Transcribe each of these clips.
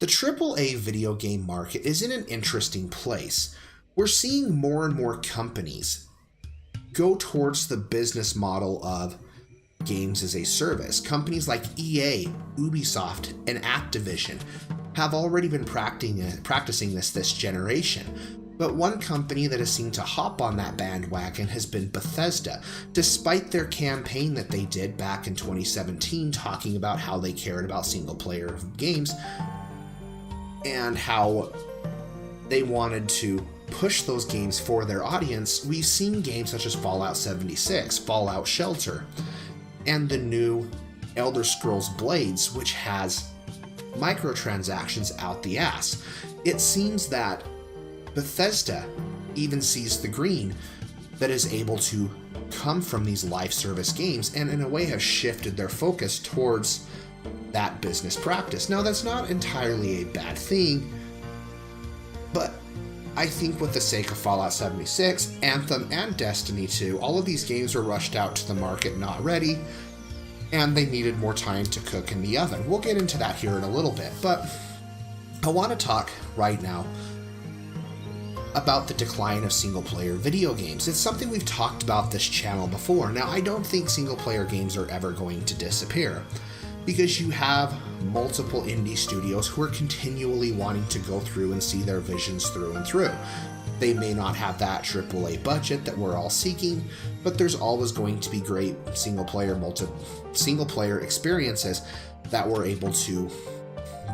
The AAA video game market is in an interesting place. We're seeing more and more companies go towards the business model of games as a service. Companies like EA, Ubisoft, and Activision have already been practicing this generation. But one company that has seemed to hop on that bandwagon has been Bethesda, despite their campaign that they did back in 2017 talking about how they cared about single-player games and how they wanted to push those games for their audience. We've seen games such as Fallout 76, Fallout Shelter, and the new Elder Scrolls Blades, which has microtransactions out the ass. It seems that Bethesda even sees the green that is able to come from these live service games and in a way have shifted their focus towards that business practice. Now, that's not entirely a bad thing, but I think with the sake of Fallout 76, Anthem, and Destiny 2, all of these games were rushed out to the market not ready, and they needed more time to cook in the oven. We'll get into that here in a little bit, but I want to talk right now about the decline of single-player video games. It's something we've talked about this channel before. Now, I don't think single-player games are ever going to disappear, because you have multiple indie studios who are continually wanting to go through and see their visions through and through. They may not have that AAA budget that we're all seeking, but there's always going to be great single-player experiences that we're able to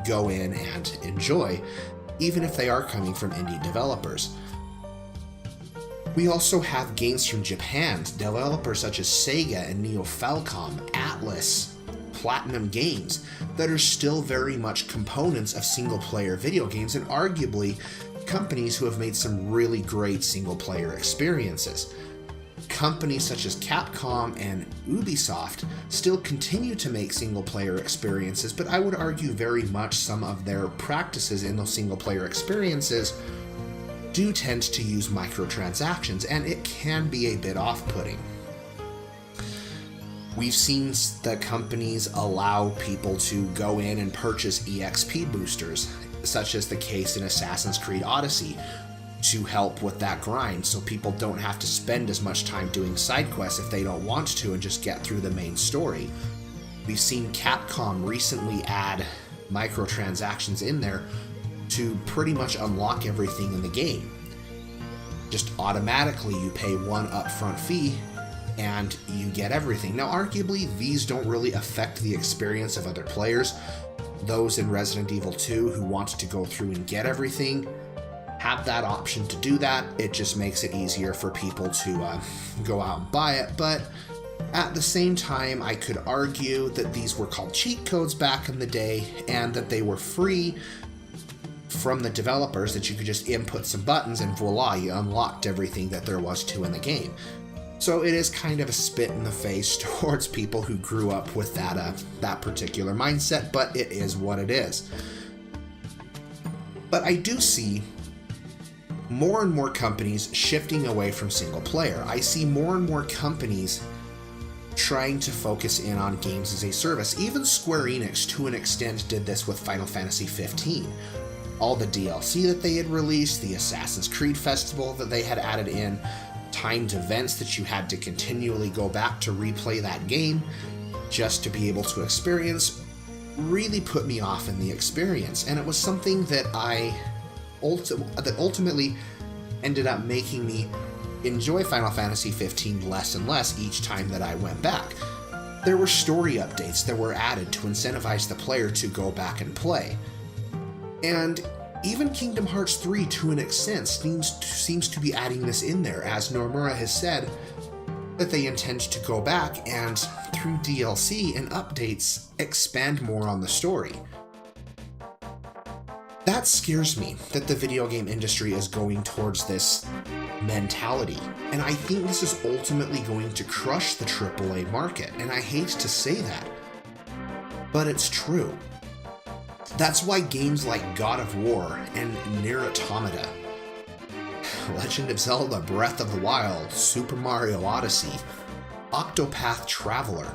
go in and enjoy, even if they are coming from indie developers. We also have games from Japan, developers such as Sega and Neo Falcom, Atlas, Platinum Games, that are still very much components of single-player video games, and arguably companies who have made some really great single-player experiences. Companies such as Capcom and Ubisoft still continue to make single-player experiences, but I would argue very much some of their practices in those single-player experiences do tend to use microtransactions, and it can be a bit off-putting. We've seen the companies allow people to go in and purchase EXP boosters, such as the case in Assassin's Creed Odyssey, to help with that grind, so people don't have to spend as much time doing side quests if they don't want to and just get through the main story. We've seen Capcom recently add microtransactions in there to pretty much unlock everything in the game. Just automatically you pay one upfront fee and you get everything. Now, arguably, these don't really affect the experience of other players. Those in Resident Evil 2 who want to go through and get everything have that option to do that. It just makes it easier for people to go out and buy it. But at the same time, I could argue that these were called cheat codes back in the day, and that they were free from the developers, that you could just input some buttons and voila, you unlocked everything that there was to in the game. So it is kind of a spit in the face towards people who grew up with that particular mindset, but it is what it is. But I do see more and more companies shifting away from single player. I see more and more companies trying to focus in on games as a service. Even Square Enix, to an extent, did this with Final Fantasy 15. All the DLC that they had released, the Assassin's Creed Festival that they had added in, timed events that you had to continually go back to replay that game just to be able to experience, really put me off in the experience. And it was something that that ultimately ended up making me enjoy Final Fantasy 15 less and less each time that I went back. There were story updates that were added to incentivize the player to go back and play. And even Kingdom Hearts 3, to an extent, seems to be adding this in there, as Nomura has said that they intend to go back and, through DLC and updates, expand more on the story. That scares me, that the video game industry is going towards this mentality, and I think this is ultimately going to crush the AAA market, and I hate to say that, but it's true. That's why games like God of War and Nier Automata, Legend of Zelda Breath of the Wild, Super Mario Odyssey, Octopath Traveler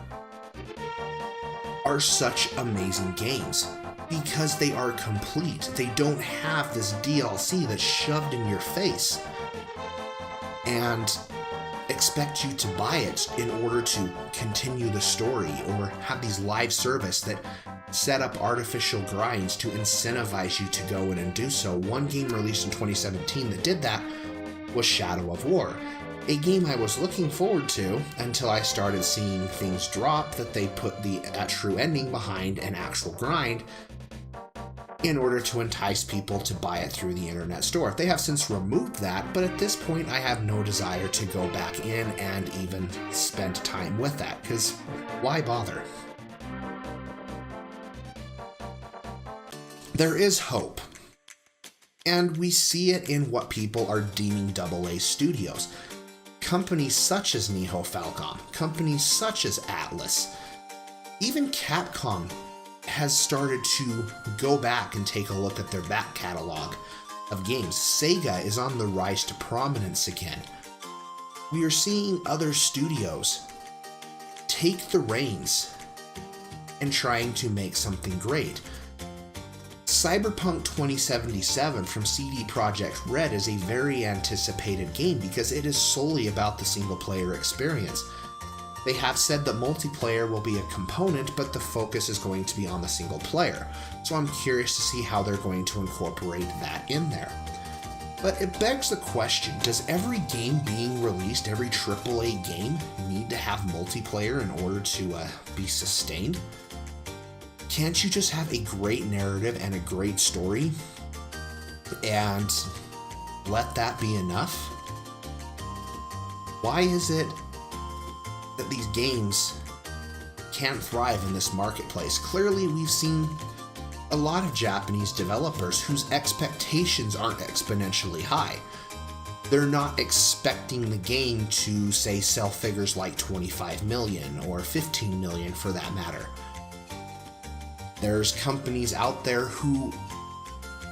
are such amazing games. because they are complete. They don't have this DLC that's shoved in your face and expect you to buy it in order to continue the story, or have these live service that set up artificial grinds to incentivize you to go in and do so. One game released in 2017 that did that was Shadow of War, a game I was looking forward to until I started seeing things drop that they put the true ending behind an actual grind in order to entice people to buy it through the internet store. They have since removed that, but at this point I have no desire to go back in and even spend time with that, because why bother? There is hope, and we see it in what people are deeming AA studios. Companies such as Nihon Falcom, companies such as Atlas, even Capcom has started to go back and take a look at their back catalog of games. Sega is on the rise to prominence again. We are seeing other studios take the reins and trying to make something great. Cyberpunk 2077 from CD Projekt Red is a very anticipated game because it is solely about the single-player experience. They have said that multiplayer will be a component, but the focus is going to be on the single player. So I'm curious to see how they're going to incorporate that in there. But it begs the question, does every game being released, every AAA game, need to have multiplayer in order to be sustained? Can't you just have a great narrative and a great story and let that be enough? Why is it that these games can't thrive in this marketplace? Clearly, we've seen a lot of Japanese developers whose expectations aren't exponentially high. They're not expecting the game to, say, sell figures like 25 million or 15 million for that matter. There's companies out there who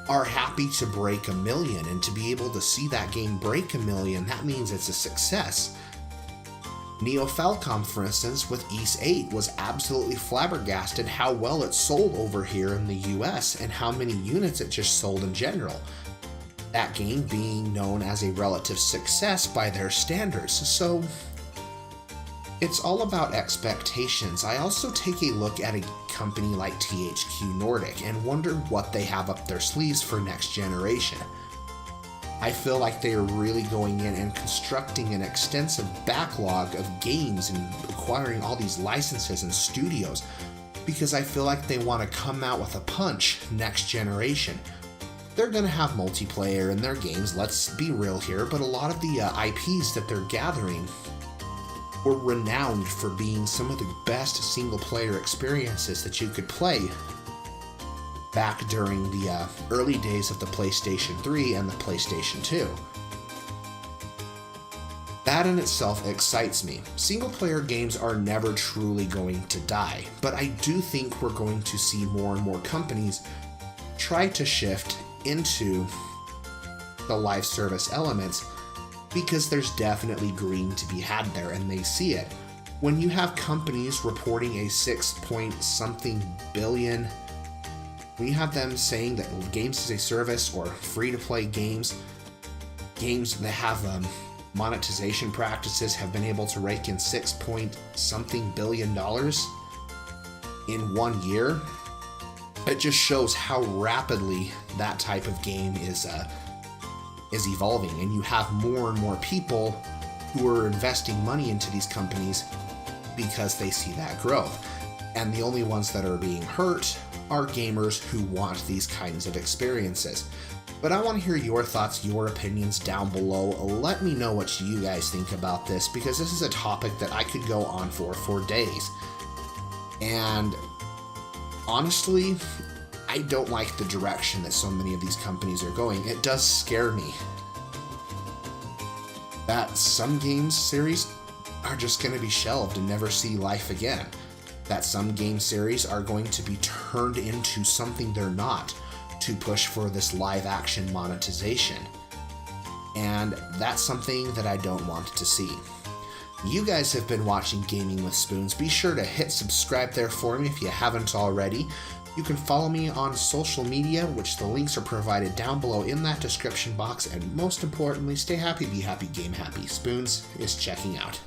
are happy to break $1 million, and to be able to see that game break $1 million, that means it's a success. Neo Falcom, for instance, with Ys 8 was absolutely flabbergasted how well it sold over here in the US and how many units it just sold in general. That game being known as a relative success by their standards. So it's all about expectations. I also take a look at a company like THQ Nordic and wonder what they have up their sleeves for next generation. I feel like they are really going in and constructing an extensive backlog of games and acquiring all these licenses and studios because I feel like they want to come out with a punch next generation. They're going to have multiplayer in their games, let's be real here, but a lot of the IPs that they're gathering were renowned for being some of the best single-player experiences that you could play back during the early days of the PlayStation 3 and the PlayStation 2. That in itself excites me. Single-player games are never truly going to die, but I do think we're going to see more and more companies try to shift into the live service elements because there's definitely green to be had there, and they see it. When you have companies reporting a 6-point-something billion, when you have them saying that games as a service or free-to-play games that have monetization practices have been able to rake in 6-point-something billion dollars in 1 year, it just shows how rapidly that type of game is evolving, and you have more and more people who are investing money into these companies because they see that growth. And the only ones that are being hurt are gamers who want these kinds of experiences. But I want to hear your thoughts, your opinions down below. Let me know what you guys think about this, because this is a topic that I could go on for days. And honestly, I don't like the direction that so many of these companies are going. It does scare me that some games series are just going to be shelved and never see life again. That some game series are going to be turned into something they're not to push for this live action monetization. And that's something that I don't want to see. You guys have been watching Gaming with Spoons. Be sure to hit subscribe there for me if you haven't already. You can follow me on social media, which the links are provided down below in that description box, and most importantly, stay happy, be happy, game happy. Spoons is checking out.